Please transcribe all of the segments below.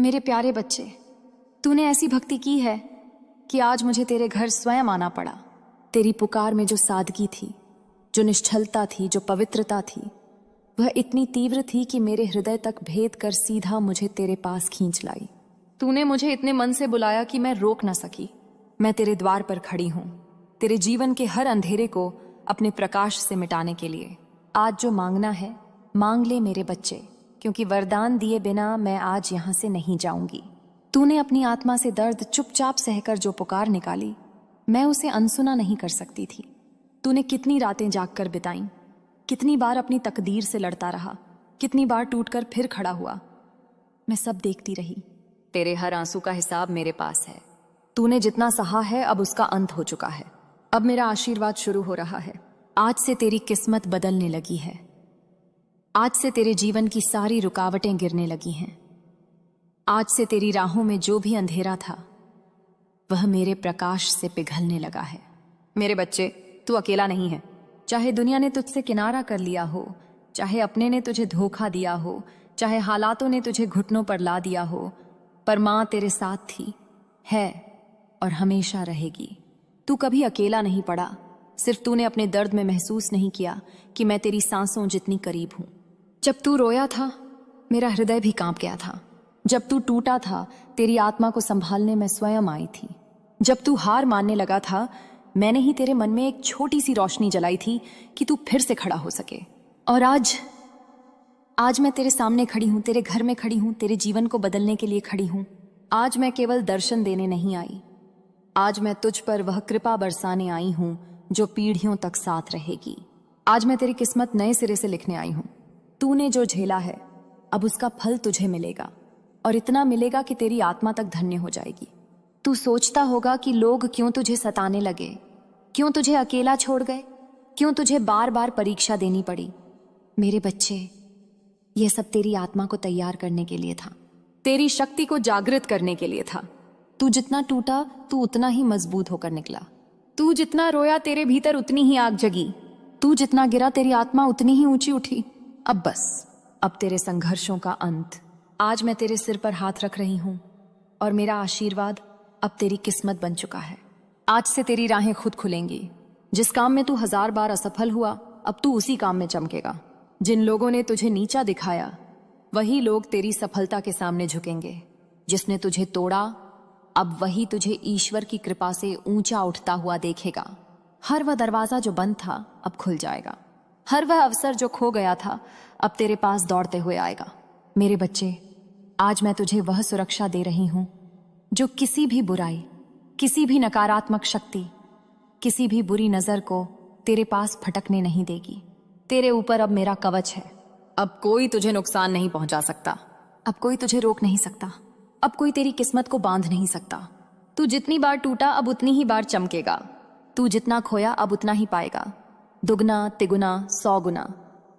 मेरे प्यारे बच्चे, तूने ऐसी भक्ति की है कि आज मुझे तेरे घर स्वयं आना पड़ा। तेरी पुकार में जो सादगी थी, जो निश्चलता थी, जो पवित्रता थी, वह इतनी तीव्र थी कि मेरे हृदय तक भेद कर सीधा मुझे तेरे पास खींच लाई। तूने मुझे इतने मन से बुलाया कि मैं रोक न सकी। मैं तेरे द्वार पर खड़ी हूं, तेरे जीवन के हर अंधेरे को अपने प्रकाश से मिटाने के लिए। आज जो मांगना है मांग ले मेरे बच्चे, क्योंकि वरदान दिए बिना मैं आज यहां से नहीं जाऊंगी। तूने अपनी आत्मा से दर्द चुपचाप सहकर जो पुकार निकाली, मैं उसे अनसुना नहीं कर सकती थी। तूने कितनी रातें जागकर बिताईं, कितनी बार अपनी तकदीर से लड़ता रहा, कितनी बार टूटकर फिर खड़ा हुआ। मैं सब देखती रही। तेरे हर आंसू का हिसाब मेरे पास है। तूने जितना सहा है अब उसका अंत हो चुका है। अब मेरा आशीर्वाद शुरू हो रहा है। आज से तेरी किस्मत बदलने लगी है। आज से तेरे जीवन की सारी रुकावटें गिरने लगी हैं। आज से तेरी राहों में जो भी अंधेरा था, वह मेरे प्रकाश से पिघलने लगा है। मेरे बच्चे, तू अकेला नहीं है। चाहे दुनिया ने तुझसे किनारा कर लिया हो, चाहे अपने ने तुझे धोखा दिया हो, चाहे हालातों ने तुझे घुटनों पर ला दिया हो, पर मां तेरे साथ थी, है और हमेशा रहेगी। तू कभी अकेला नहीं पड़ा। सिर्फ तूने अपने दर्द में महसूस नहीं किया कि मैं तेरी सांसों जितनी करीब हूं। जब तू रोया था, मेरा हृदय भी कांप गया था। जब तू टूटा था, तेरी आत्मा को संभालने मैं स्वयं आई थी। जब तू हार मानने लगा था, मैंने ही तेरे मन में एक छोटी सी रोशनी जलाई थी कि तू फिर से खड़ा हो सके। और आज मैं तेरे सामने खड़ी हूं, तेरे घर में खड़ी हूं, तेरे जीवन को बदलने के लिए खड़ी हूं। आज मैं केवल दर्शन देने नहीं आई, आज मैं तुझ पर वह कृपा बरसाने आई हूं जो पीढ़ियों तक साथ रहेगी। आज मैं तेरी किस्मत नए सिरे से लिखने आई हूं। तूने जो झेला है, अब उसका फल तुझे मिलेगा, और इतना मिलेगा कि तेरी आत्मा तक धन्य हो जाएगी। तू सोचता होगा कि लोग क्यों तुझे सताने लगे, क्यों तुझे अकेला छोड़ गए, क्यों तुझे बार बार परीक्षा देनी पड़ी। मेरे बच्चे, यह सब तेरी आत्मा को तैयार करने के लिए था, तेरी शक्ति को जागृत करने के लिए था। तू जितना टूटा, तू उतना ही मजबूत होकर निकला। तू जितना रोया, तेरे भीतर उतनी ही आग जगी। तू जितना गिरा, तेरी आत्मा उतनी ही ऊंची उठी। अब बस, अब तेरे संघर्षों का अंत। आज मैं तेरे सिर पर हाथ रख रही हूं, और मेरा आशीर्वाद अब तेरी किस्मत बन चुका है। आज से तेरी राहें खुद खुलेंगी। जिस काम में तू 1000 बार असफल हुआ, अब तू उसी काम में चमकेगा। जिन लोगों ने तुझे नीचा दिखाया, वही लोग तेरी सफलता के सामने झुकेंगे। जिसने तुझे तोड़ा, अब वही तुझे ईश्वर की कृपा से ऊंचा उठता हुआ देखेगा। हर वह दरवाजा जो बंद था, अब खुल जाएगा। हर वह अवसर जो खो गया था, अब तेरे पास दौड़ते हुए आएगा। मेरे बच्चे, आज मैं तुझे वह सुरक्षा दे रही हूं जो किसी भी बुराई, किसी भी नकारात्मक शक्ति, किसी भी बुरी नजर को तेरे पास फटकने नहीं देगी। तेरे ऊपर अब मेरा कवच है। अब कोई तुझे नुकसान नहीं पहुंचा सकता। अब कोई तुझे रोक नहीं सकता। अब कोई तेरी किस्मत को बांध नहीं सकता। तू जितनी बार टूटा, अब उतनी ही बार चमकेगा। तू जितना खोया, अब उतना ही पाएगा। दुगना, तिगुना, 100 गुना।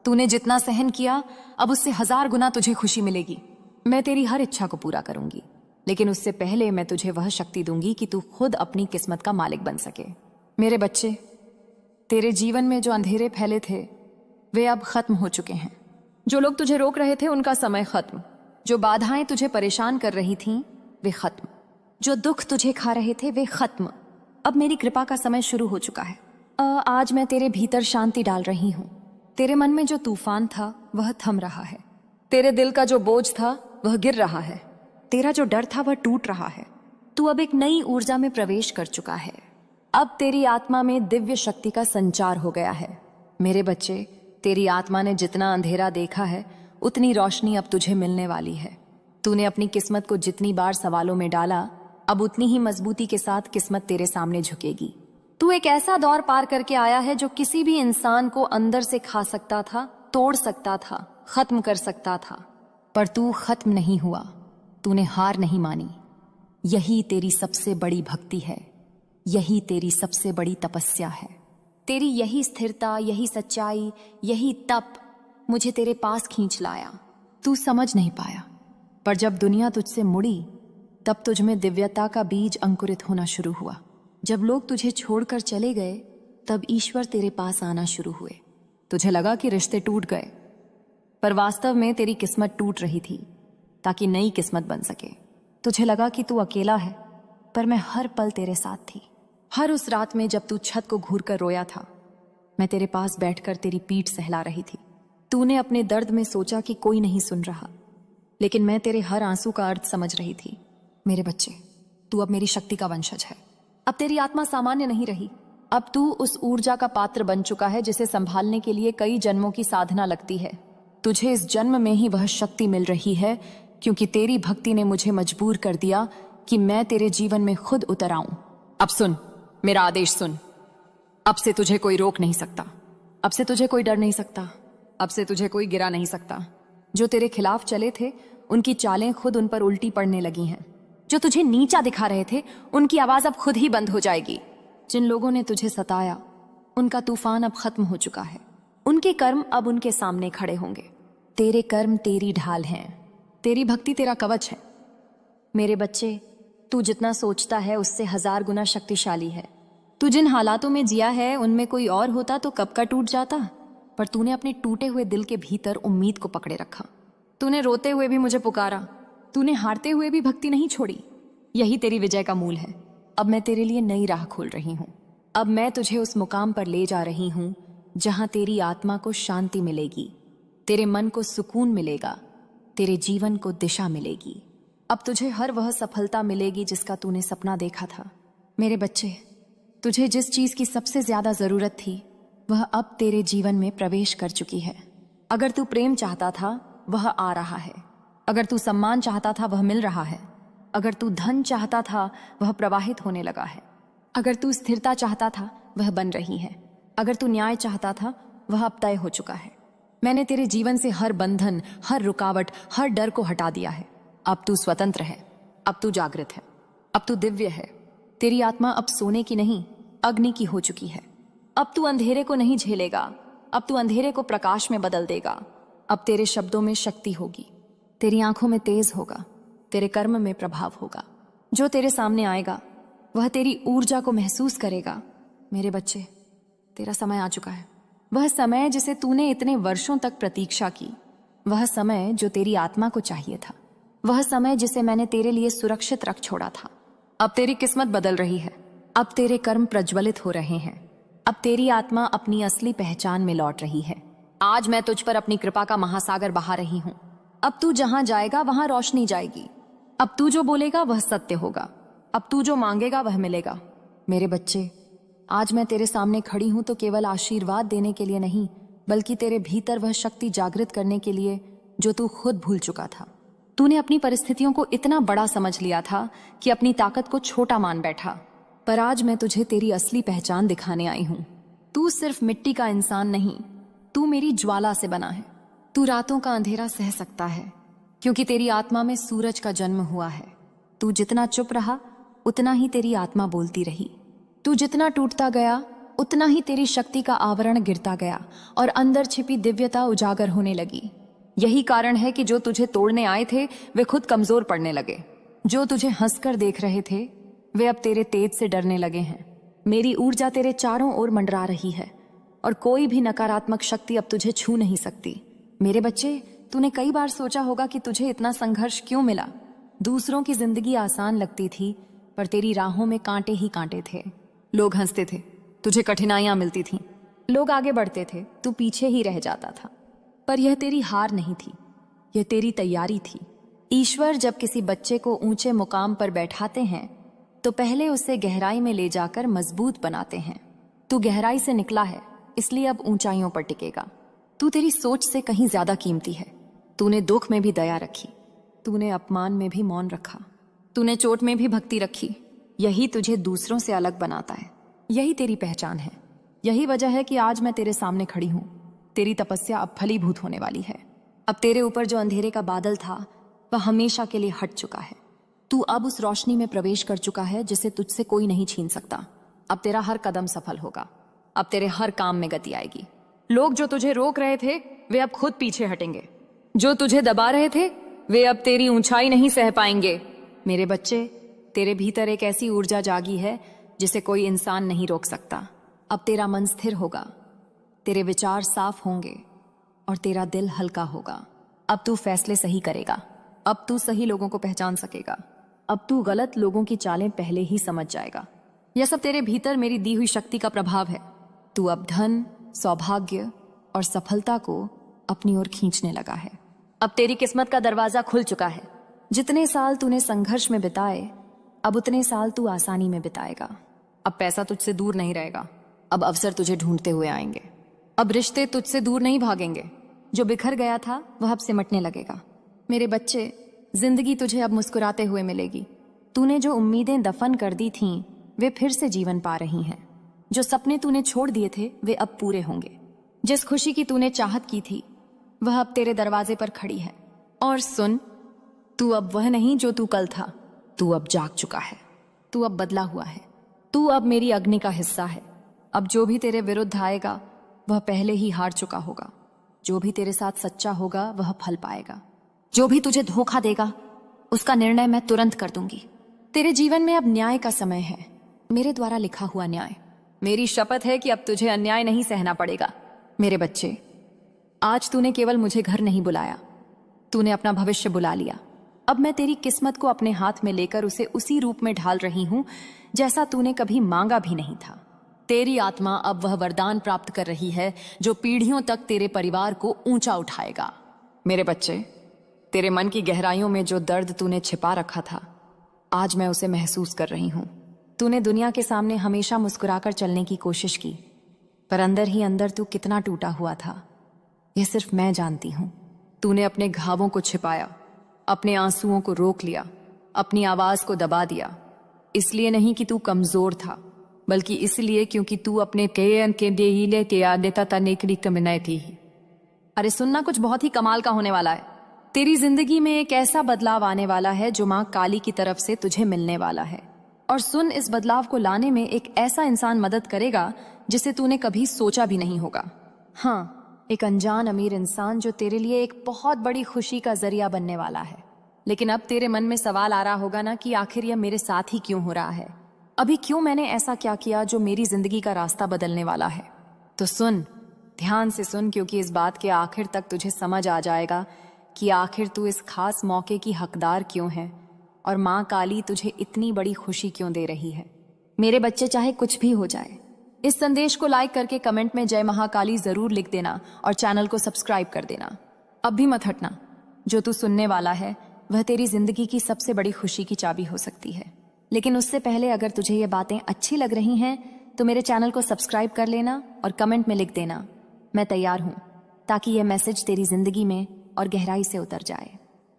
तूने जितना सहन किया, अब उससे 1000 गुना तुझे खुशी मिलेगी। मैं तेरी हर इच्छा को पूरा करूंगी, लेकिन उससे पहले मैं तुझे वह शक्ति दूंगी कि तू खुद अपनी किस्मत का मालिक बन सके। मेरे बच्चे, तेरे जीवन में जो अंधेरे फैले थे, वे अब खत्म हो चुके हैं। जो लोग तुझे रोक रहे थे, उनका समय खत्म। जो बाधाएं तुझे परेशान कर रही थीं, वे खत्म। जो दुख तुझे खा रहे थे, वे खत्म। अब मेरी कृपा का समय शुरू हो चुका है। आज मैं तेरे भीतर शांति डाल रही हूं। तेरे मन में जो तूफान था, वह थम रहा है। तेरे दिल का जो बोझ था, वह गिर रहा है। तेरा जो डर था, वह टूट रहा है। तू अब एक नई ऊर्जा में प्रवेश कर चुका है। अब तेरी आत्मा में दिव्य शक्ति का संचार हो गया है। मेरे बच्चे, तेरी आत्मा ने जितना अंधेरा देखा है, उतनी रोशनी अब तुझे मिलने वाली है। तूने अपनी किस्मत को जितनी बार सवालों में डाला, अब उतनी ही मजबूती के साथ किस्मत तेरे सामने झुकेगी। तू एक ऐसा दौर पार करके आया है जो किसी भी इंसान को अंदर से खा सकता था, तोड़ सकता था, खत्म कर सकता था। पर तू खत्म नहीं हुआ। तूने हार नहीं मानी। यही तेरी सबसे बड़ी भक्ति है। यही तेरी सबसे बड़ी तपस्या है। तेरी यही स्थिरता, यही सच्चाई, यही तप मुझे तेरे पास खींच लाया। तू समझ नहीं पाया, पर जब दुनिया तुझसे मुड़ी, तब तुझ में दिव्यता का बीज अंकुरित होना शुरू हुआ। जब लोग तुझे छोड़कर चले गए, तब ईश्वर तेरे पास आना शुरू हुए। तुझे लगा कि रिश्ते टूट गए, पर वास्तव में तेरी किस्मत टूट रही थी। ताकि नई किस्मत बन सके। तुझे लगा कि तू अकेला है, पर मैं हर पल तेरे साथ थी। हर उस रात में जब तू छत को घूर कर रोया था, मैं तेरे पास बैठकर तेरी पीठ सहला रही थी। तूने अपने दर्द में सोचा कि कोई नहीं सुन रहा, लेकिन मैं तेरे हर आंसू का अर्थ समझ रही थी। मेरे बच्चे, तू अब मेरी शक्ति का वंशज है। अब तेरी आत्मा सामान्य नहीं रही। अब तू उस ऊर्जा का पात्र बन चुका है जिसे संभालने के लिए कई जन्मों की साधना लगती है। तुझे इस जन्म में ही वह शक्ति मिल रही है, क्योंकि तेरी भक्ति ने मुझे मजबूर कर दिया कि मैं तेरे जीवन में खुद उतर आऊं। अब सुन, मेरा आदेश सुन। अब से तुझे कोई रोक नहीं सकता। अब से तुझे कोई डर नहीं सकता। अब से तुझे कोई गिरा नहीं सकता। जो तेरे खिलाफ चले थे, उनकी चालें खुद उन पर उल्टी पड़ने लगी हैं। जो तुझे नीचा दिखा रहे थे, उनकी आवाज अब खुद ही बंद हो जाएगी। जिन लोगों ने तुझे सताया, उनका तूफान अब खत्म हो चुका है। उनके कर्म अब उनके सामने खड़े होंगे। तेरे कर्म तेरी ढाल हैं। तेरी भक्ति तेरा कवच है। मेरे बच्चे, तू जितना सोचता है उससे 1000 गुना शक्तिशाली है। तू जिन हालातों में जिया है, उनमें कोई और होता तो कब का टूट जाता, पर तूने अपने टूटे हुए दिल के भीतर उम्मीद को पकड़े रखा। तूने रोते हुए भी मुझे पुकारा। तूने हारते हुए भी भक्ति नहीं छोड़ी। यही तेरी विजय का मूल है। अब मैं तेरे लिए नई राह खोल रही हूं। अब मैं तुझे उस मुकाम पर ले जा रही हूं जहां तेरी आत्मा को शांति मिलेगी, तेरे मन को सुकून मिलेगा, तेरे जीवन को दिशा मिलेगी। अब तुझे हर वह सफलता मिलेगी जिसका तूने सपना देखा था। मेरे बच्चे, तुझे जिस चीज की सबसे ज्यादा जरूरत थी, वह अब तेरे जीवन में प्रवेश कर चुकी है। अगर तू प्रेम चाहता था, वह आ रहा है। अगर तू सम्मान चाहता था, वह मिल रहा है। अगर तू धन चाहता था, वह प्रवाहित होने लगा है। अगर तू स्थिरता चाहता था, वह बन रही है। अगर तू न्याय चाहता था, वह अब तय हो चुका है। मैंने तेरे जीवन से हर बंधन, हर रुकावट, हर डर को हटा दिया है। अब तू स्वतंत्र है। अब तू जागृत है। अब तू दिव्य है। तेरी आत्मा अब सोने की नहीं, अग्नि की हो चुकी है। अब तू अंधेरे को नहीं झेलेगा। अब तू अंधेरे को प्रकाश में बदल देगा। अब तेरे शब्दों में शक्ति होगी, तेरी आंखों में तेज होगा, तेरे कर्म में प्रभाव होगा। जो तेरे सामने आएगा, वह तेरी ऊर्जा को महसूस करेगा। मेरे बच्चे, तेरा समय आ चुका है। वह समय जिसे तूने इतने वर्षों तक प्रतीक्षा की। वह समय जो तेरी आत्मा को चाहिए था। वह समय जिसे मैंने तेरे लिए सुरक्षित रख छोड़ा था। अब तेरी किस्मत बदल रही है। अब तेरे कर्म प्रज्वलित हो रहे हैं। अब तेरी आत्मा अपनी असली पहचान में लौट रही है। आज मैं तुझ पर अपनी कृपा का महासागर बहा रही हूं। अब तू जहां जाएगा, वहां रोशनी जाएगी। अब तू जो बोलेगा, वह सत्य होगा। अब तू जो मांगेगा, वह मिलेगा। मेरे बच्चे, आज मैं तेरे सामने खड़ी हूं तो केवल आशीर्वाद देने के लिए नहीं, बल्कि तेरे भीतर वह शक्ति जागृत करने के लिए जो तू खुद भूल चुका था। तूने अपनी परिस्थितियों को इतना बड़ा समझ लिया था कि अपनी ताकत को छोटा मान बैठा, पर आज मैं तुझे तेरी असली पहचान दिखाने आई हूं। तू सिर्फ मिट्टी का इंसान नहीं, तू मेरी ज्वाला से बना है। तू रातों का अंधेरा सह सकता है, क्योंकि तेरी आत्मा में सूरज का जन्म हुआ है। तू जितना चुप रहा, उतना ही तेरी आत्मा बोलती रही। तू जितना टूटता गया, उतना ही तेरी शक्ति का आवरण गिरता गया और अंदर छिपी दिव्यता उजागर होने लगी। यही कारण है कि जो तुझे तोड़ने आए थे, वे खुद कमजोर पड़ने लगे। जो तुझे हंसकर देख रहे थे, वे अब तेरे तेज से डरने लगे हैं। मेरी ऊर्जा तेरे चारों ओर मंडरा रही है और कोई भी नकारात्मक शक्ति अब तुझे छू नहीं सकती। मेरे बच्चे, तूने कई बार सोचा होगा कि तुझे इतना संघर्ष क्यों मिला। दूसरों की जिंदगी आसान लगती थी, पर तेरी राहों में कांटे ही कांटे थे। लोग हंसते थे, तुझे कठिनाइयां मिलती थीं। लोग आगे बढ़ते थे, तू पीछे ही रह जाता था। पर यह तेरी हार नहीं थी, यह तेरी तैयारी थी। ईश्वर जब किसी बच्चे को ऊंचे मुकाम पर बैठाते हैं, तो पहले उसे गहराई में ले जाकर मजबूत बनाते हैं। तू गहराई से निकला है, इसलिए अब ऊंचाइयों पर टिकेगा। तू तेरी सोच से कहीं ज्यादा कीमती है। तूने दुख में भी दया रखी, तूने अपमान में भी मौन रखा, तूने चोट में भी भक्ति रखी। यही तुझे दूसरों से अलग बनाता है। यही तेरी पहचान है। यही वजह है कि आज मैं तेरे सामने खड़ी हूं। तेरी तपस्या अब फलीभूत होने वाली है। अब तेरे ऊपर जो अंधेरे का बादल था, वह हमेशा के लिए हट चुका है। तू अब उस रोशनी में प्रवेश कर चुका है जिसे तुझसे कोई नहीं छीन सकता। अब तेरा हर कदम सफल होगा। अब तेरे हर काम में गति आएगी। लोग जो तुझे रोक रहे थे, वे अब खुद पीछे हटेंगे। जो तुझे दबा रहे थे, वे अब तेरी ऊंचाई नहीं सह पाएंगे। मेरे बच्चे, तेरे भीतर एक ऐसी ऊर्जा जागी है जिसे कोई इंसान नहीं रोक सकता। अब तेरा मन स्थिर होगा, तेरे विचार साफ होंगे और तेरा दिल हल्का होगा। अब तू फैसले सही करेगा। अब तू सही लोगों को पहचान सकेगा। अब तू गलत लोगों की चालें पहले ही समझ जाएगा। यह सब तेरे भीतर मेरी दी हुई शक्ति का प्रभाव है। तू अब धन, सौभाग्य और सफलता को अपनी ओर खींचने लगा है। अब तेरी किस्मत का दरवाजा खुल चुका है। जितने साल तूने संघर्ष में बिताए, अब उतने साल तू आसानी में बिताएगा। अब पैसा तुझसे दूर नहीं रहेगा। अब अवसर तुझे ढूंढते हुए आएंगे। अब रिश्ते तुझसे दूर नहीं भागेंगे। जो बिखर गया था वह अब सिमटने लगेगा। मेरे बच्चे, जिंदगी तुझे अब मुस्कुराते हुए मिलेगी। तूने जो उम्मीदें दफन कर दी थीं, वे फिर से जीवन पा रही हैं। जो सपने तूने छोड़ दिए थे, वे अब पूरे होंगे। जिस खुशी की तूने चाहत की थी, वह अब तेरे दरवाजे पर खड़ी है। और सुन, तू अब वह नहीं जो तू कल था। तू अब जाग चुका है। तू अब बदला हुआ है। तू अब मेरी अग्नि का हिस्सा है। अब जो भी तेरे विरुद्ध आएगा, वह पहले ही हार चुका होगा। जो भी तेरे साथ सच्चा होगा, वह फल पाएगा। जो भी तुझे धोखा देगा, उसका निर्णय मैं तुरंत कर दूंगी। तेरे जीवन में अब न्याय का समय है, मेरे द्वारा लिखा हुआ न्याय। मेरी शपथ है कि अब तुझे अन्याय नहीं सहना पड़ेगा। मेरे बच्चे, आज तूने केवल मुझे घर नहीं बुलाया, तूने अपना भविष्य बुला लिया। अब मैं तेरी किस्मत को अपने हाथ में लेकर उसे उसी रूप में ढाल रही हूं जैसा तूने कभी मांगा भी नहीं था। तेरी आत्मा अब वह वरदान प्राप्त कर रही है जो पीढ़ियों तक तेरे परिवार को ऊंचा उठाएगा। मेरे बच्चे, तेरे मन की गहराइयों में जो दर्द तूने छिपा रखा था, आज मैं उसे महसूस कर रही हूं। तूने दुनिया के सामने हमेशा मुस्कुराकर चलने की कोशिश की, पर अंदर ही अंदर तू कितना टूटा हुआ था, यह सिर्फ मैं जानती हूं। तूने अपने घावों को छिपाया, अपने आंसुओं को रोक लिया, अपनी आवाज को दबा दिया। इसलिए नहीं कि तू कमजोर था, बल्कि इसलिए क्योंकि तू अपने थी। अरे सुनना, कुछ बहुत ही कमाल का होने वाला है। तेरी जिंदगी में एक ऐसा बदलाव आने वाला है जो माँ काली की तरफ से तुझे मिलने वाला है। और सुन, इस बदलाव को लाने में एक ऐसा इंसान मदद करेगा जिसे तूने कभी सोचा भी नहीं होगा। हाँ, एक अनजान अमीर इंसान जो तेरे लिए एक बहुत बड़ी खुशी का जरिया बनने वाला है। लेकिन अब तेरे मन में सवाल आ रहा होगा ना कि आखिर यह मेरे साथ ही क्यों हो रहा है? अभी क्यों मैंने ऐसा क्या किया जो मेरी जिंदगी का रास्ता बदलने वाला है? तो सुन, ध्यान से सुन, क्योंकि इस बात के आखिर तक तुझे समझ आ जाएगा कि आखिर तू इस खास मौके की हकदार क्यों है और माँ काली तुझे इतनी बड़ी खुशी क्यों दे रही है। मेरे बच्चे, चाहे कुछ भी हो जाए, इस संदेश को लाइक करके कमेंट में जय महाकाली जरूर लिख देना और चैनल को सब्सक्राइब कर देना। अब भी मत हटना। जो तू सुनने वाला है वह तेरी जिंदगी की सबसे बड़ी खुशी की चाबी हो सकती है। लेकिन उससे पहले अगर तुझे ये बातें अच्छी लग रही हैं तो मेरे चैनल को सब्सक्राइब कर लेना और कमेंट में लिख देना, मैं तैयार हूँ, ताकि यह मैसेज तेरी जिंदगी में और गहराई से उतर जाए।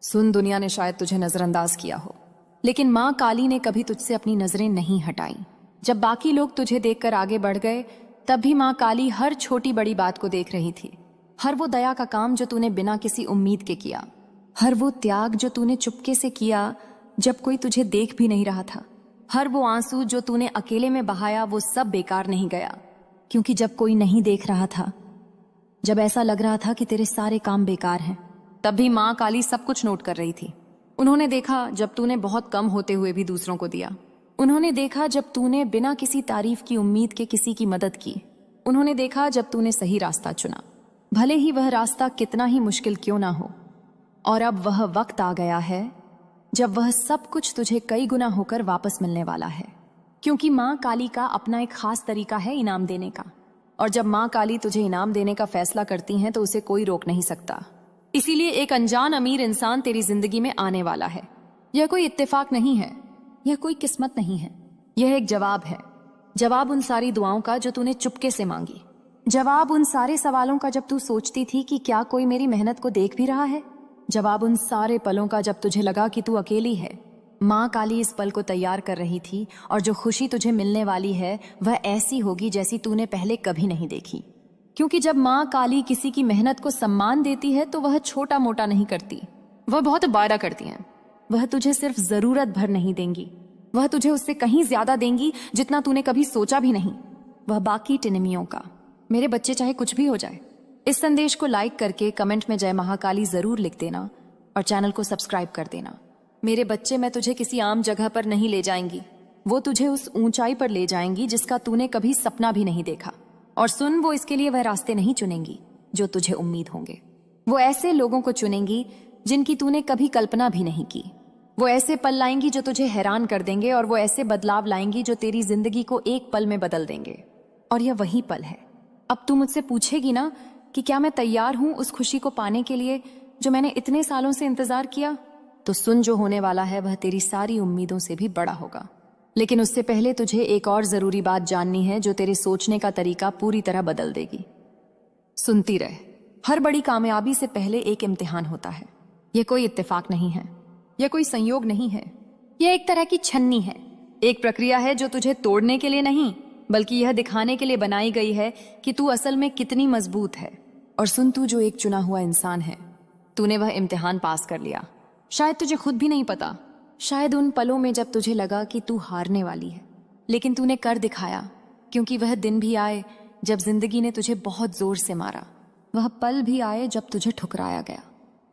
सुन, दुनिया ने शायद तुझे नजरअंदाज किया हो, लेकिन माँ काली ने कभी तुझसे अपनी नजरें नहीं हटाई। जब बाकी लोग तुझे देखकर आगे बढ़ गए, तब भी माँ काली हर छोटी बड़ी बात को देख रही थी। हर वो दया का काम जो तूने बिना किसी उम्मीद के किया, हर वो त्याग जो तूने चुपके से किया जब कोई तुझे देख भी नहीं रहा था, हर वो आंसू जो तूने अकेले में बहाया, वो सब बेकार नहीं गया। क्योंकि जब कोई नहीं देख रहा था, जब ऐसा लग रहा था कि तेरे सारे काम बेकार हैं, तब भी माँ काली सब कुछ नोट कर रही थी। उन्होंने देखा जब तूने बहुत कम होते हुए भी दूसरों को दिया। उन्होंने देखा जब तूने बिना किसी तारीफ की उम्मीद के किसी की मदद की। उन्होंने देखा जब तूने सही रास्ता चुना, भले ही वह रास्ता कितना ही मुश्किल क्यों ना हो। और अब वह वक्त आ गया है जब वह सब कुछ तुझे कई गुना होकर वापस मिलने वाला है। क्योंकि माँ काली का अपना एक खास तरीका है इनाम देने का, और जब माँ काली तुझे इनाम देने का फैसला करती हैं तो उसे कोई रोक नहीं सकता। इसीलिए एक अनजान अमीर इंसान तेरी जिंदगी में आने वाला है। यह कोई इत्तेफाक नहीं है, यह कोई किस्मत नहीं है, यह एक जवाब है। जवाब उन सारी दुआओं का जो तूने चुपके से मांगी। जवाब उन सारे सवालों का जब तू सोचती थी कि क्या कोई मेरी मेहनत को देख भी रहा है। जवाब उन सारे पलों का जब तुझे लगा कि तू अकेली है। माँ काली इस पल को तैयार कर रही थी, और जो खुशी तुझे मिलने वाली है वह ऐसी होगी जैसी तूने पहले कभी नहीं देखी। क्योंकि जब माँ काली किसी की मेहनत को सम्मान देती है तो वह छोटा मोटा नहीं करती, वह बहुत बड़ा करती हैं। वह तुझे सिर्फ जरूरत भर नहीं देंगी, वह तुझे उससे कहीं ज्यादा देंगी जितना तूने कभी सोचा भी नहीं, वह बाकी टिनमियों का। मेरे बच्चे, चाहे कुछ भी हो जाए, इस संदेश को लाइक करके कमेंट में जय महाकाली जरूर लिख देना और चैनल को सब्सक्राइब कर देना। मेरे बच्चे, मैं तुझे किसी आम जगह पर नहीं ले जाएंगी, वो तुझे उस ऊंचाई पर ले जाएंगी जिसका तूने कभी सपना भी नहीं देखा। और सुन, वो इसके लिए वह रास्ते नहीं चुनेंगी जो तुझे उम्मीद होंगे, वो ऐसे लोगों को चुनेंगी जिनकी तूने कभी कल्पना भी नहीं की। वो ऐसे पल लाएंगी जो तुझे हैरान कर देंगे, और वो ऐसे बदलाव लाएंगी जो तेरी जिंदगी को एक पल में बदल देंगे। और यह वही पल है। अब तू मुझसे पूछेगी ना कि क्या मैं तैयार हूं उस खुशी को पाने के लिए जो मैंने इतने सालों से इंतजार किया? तो सुन, जो होने वाला है वह तेरी सारी उम्मीदों से भी बड़ा होगा। लेकिन उससे पहले तुझे एक और जरूरी बात जाननी है जो तेरे सोचने का तरीका पूरी तरह बदल देगी। सुनती रहे। हर बड़ी कामयाबी से पहले एक इम्तिहान होता है। यह कोई इत्तेफाक नहीं है, यह कोई संयोग नहीं है, यह एक तरह की छन्नी है। एक प्रक्रिया है जो तुझे तोड़ने के लिए नहीं, बल्कि यह दिखाने के लिए बनाई गई है कि तू असल में कितनी मजबूत है। और सुन, तू जो एक चुना हुआ इंसान है, तूने वह इम्तिहान पास कर लिया। शायद तुझे खुद भी नहीं पता, शायद उन पलों में जब तुझे लगा कि तू हारने वाली है, लेकिन तूने कर दिखाया। क्योंकि वह दिन भी आए जब जिंदगी ने तुझे बहुत जोर से मारा, वह पल भी आए जब तुझे ठुकराया गया,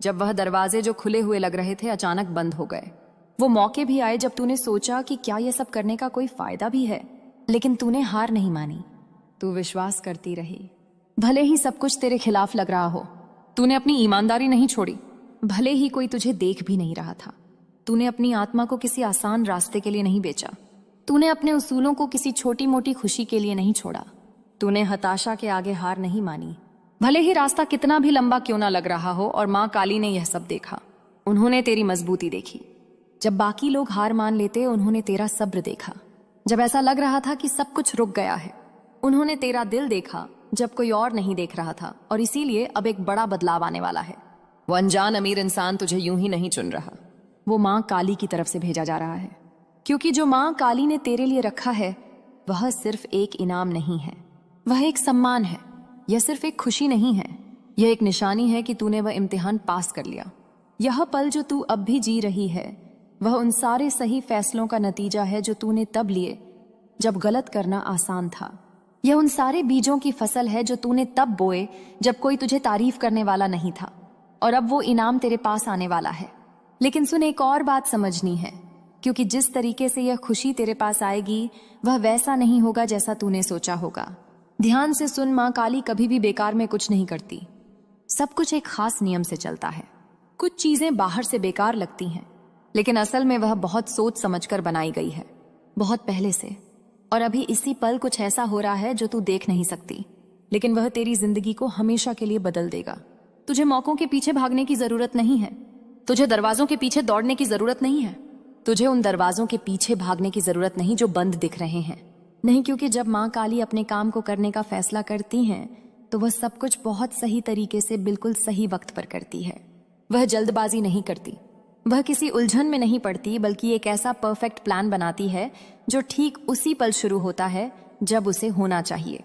जब वह दरवाजे जो खुले हुए लग रहे थे अचानक बंद हो गए। वो मौके भी आए जब तूने सोचा कि क्या यह सब करने का कोई फायदा भी है, लेकिन तूने हार नहीं मानी। तू विश्वास करती रही, भले ही सब कुछ तेरे खिलाफ लग रहा हो। तूने अपनी ईमानदारी नहीं छोड़ी, भले ही कोई तुझे देख भी नहीं रहा था। तूने अपनी आत्मा को किसी आसान रास्ते के लिए नहीं बेचा। तूने अपने उसूलों को किसी छोटी मोटी खुशी के लिए नहीं छोड़ा। तूने हताशा के आगे हार नहीं मानी, भले ही रास्ता कितना भी लंबा क्यों ना लग रहा हो। और माँ काली ने यह सब देखा। उन्होंने तेरी मजबूती देखी। जब बाकी लोग हार मान लेते, उन्होंने तेरा सब्र देखा। जब ऐसा लग रहा था कि सब कुछ रुक गया है, उन्होंने तेरा दिल देखा जब कोई और नहीं देख रहा था। और इसीलिए अब एक बड़ा बदलाव आने वाला है। वो अनजान अमीर इंसान तुझे यूं ही नहीं चुन रहा, वो माँ काली की तरफ से भेजा जा रहा है। क्योंकि जो माँ काली ने तेरे लिए रखा है वह सिर्फ एक इनाम नहीं है, वह एक सम्मान है। यह सिर्फ एक खुशी नहीं है, यह एक निशानी है कि तूने वह इम्तिहान पास कर लिया। यह पल जो तू अब भी जी रही है, वह उन सारे सही फैसलों का नतीजा है जो तूने तब लिए जब गलत करना आसान था। यह उन सारे बीजों की फसल है जो तूने तब बोए जब कोई तुझे तारीफ करने वाला नहीं था। और अब वो इनाम तेरे पास आने वाला है। लेकिन सुन, एक और बात समझनी है, क्योंकि जिस तरीके से यह खुशी तेरे पास आएगी वह वैसा नहीं होगा जैसा तूने सोचा होगा। ध्यान से सुन, माँ काली कभी भी बेकार में कुछ नहीं करती। सब कुछ एक खास नियम से चलता है। कुछ चीजें बाहर से बेकार लगती हैं, लेकिन असल में वह बहुत सोच समझकर बनाई गई है, बहुत पहले से। और अभी इसी पल कुछ ऐसा हो रहा है जो तू देख नहीं सकती, लेकिन वह तेरी जिंदगी को हमेशा के लिए बदल देगा। तुझे मौकों के पीछे भागने की जरूरत नहीं है, तुझे दरवाजों के पीछे दौड़ने की जरूरत नहीं है, तुझे उन दरवाजों के पीछे भागने की जरूरत नहीं जो बंद दिख रहे हैं। नहीं, क्योंकि जब माँ काली अपने काम को करने का फैसला करती हैं तो वह सब कुछ बहुत सही तरीके से बिल्कुल सही वक्त पर करती है। वह जल्दबाजी नहीं करती, वह किसी उलझन में नहीं पड़ती, बल्कि एक ऐसा परफेक्ट प्लान बनाती है जो ठीक उसी पल शुरू होता है जब उसे होना चाहिए।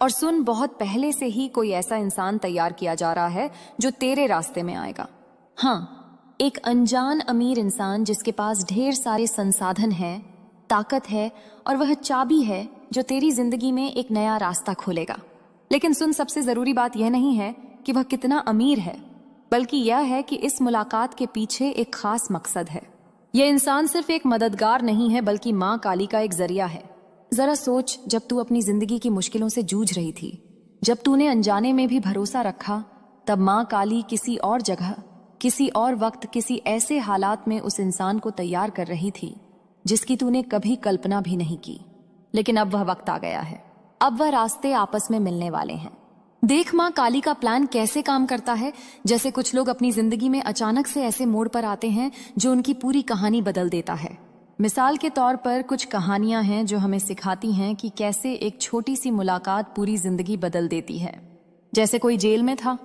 और सुन, बहुत पहले से ही कोई ऐसा इंसान तैयार किया जा रहा है जो तेरे रास्ते में आएगा। हाँ, एक अनजान अमीर इंसान जिसके पास ढेर सारे संसाधन हैं, ताकत है, और वह चाबी है जो तेरी जिंदगी में एक नया रास्ता खोलेगा। लेकिन सुन, सबसे जरूरी बात यह नहीं है कि वह कितना अमीर है, बल्कि यह है कि इस मुलाकात के पीछे एक खास मकसद है। यह इंसान सिर्फ एक मददगार नहीं है, बल्कि माँ काली का एक जरिया है। जरा सोच, जब तू अपनी जिंदगी की मुश्किलों से जूझ रही थी, जब तूने अनजाने में भी भरोसा रखा, तब माँ काली किसी और जगह, किसी और वक्त, किसी ऐसे हालात में उस इंसान को तैयार कर रही थी जिसकी तूने कभी कल्पना भी नहीं की। लेकिन अब वह वक्त आ गया है, अब वह रास्ते आपस में मिलने वाले हैं। देख, माँ काली का प्लान कैसे काम करता है। जैसे कुछ लोग अपनी जिंदगी में अचानक से ऐसे मोड़ पर आते हैं जो उनकी पूरी कहानी बदल देता है। मिसाल के तौर पर कुछ कहानियां हैं जो हमें सिखाती हैं कि कैसे एक छोटी सी मुलाकात पूरी जिंदगी बदल देती है। जैसे कोई जेल में था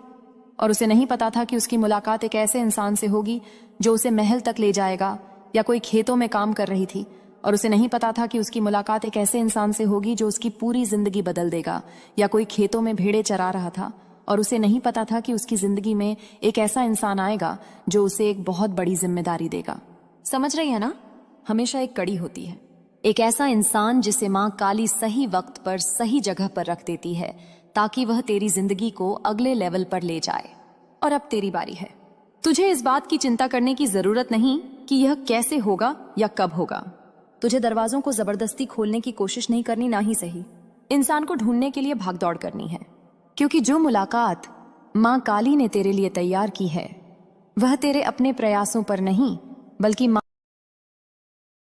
और उसे नहीं पता था कि उसकी मुलाकात एक ऐसे इंसान से होगी जो उसे महल तक ले जाएगा, या कोई खेतों में काम कर रही थी और उसे नहीं पता था कि उसकी मुलाकात एक ऐसे इंसान से होगी जो उसकी पूरी जिंदगी बदल देगा, या कोई खेतों में भेड़ें चरा रहा था और उसे नहीं पता था कि उसकी जिंदगी में एक ऐसा इंसान आएगा जो उसे एक बहुत बड़ी जिम्मेदारी देगा। समझ रही है ना? हमेशा एक कड़ी होती है, एक ऐसा इंसान जिसे माँ काली सही वक्त पर सही जगह पर रख देती है ताकि वह तेरी जिंदगी को अगले लेवल पर ले जाए। और अब तेरी बारी है। तुझे इस बात की चिंता करने की जरूरत नहीं कि यह कैसे होगा या कब होगा। तुझे दरवाजों को जबरदस्ती खोलने की कोशिश नहीं करनी, ना ही सही इंसान को ढूंढने के लिए भागदौड़ करनी है। क्योंकि जो मुलाकात माँ काली ने तेरे लिए तैयार की है वह तेरे अपने प्रयासों पर नहीं बल्कि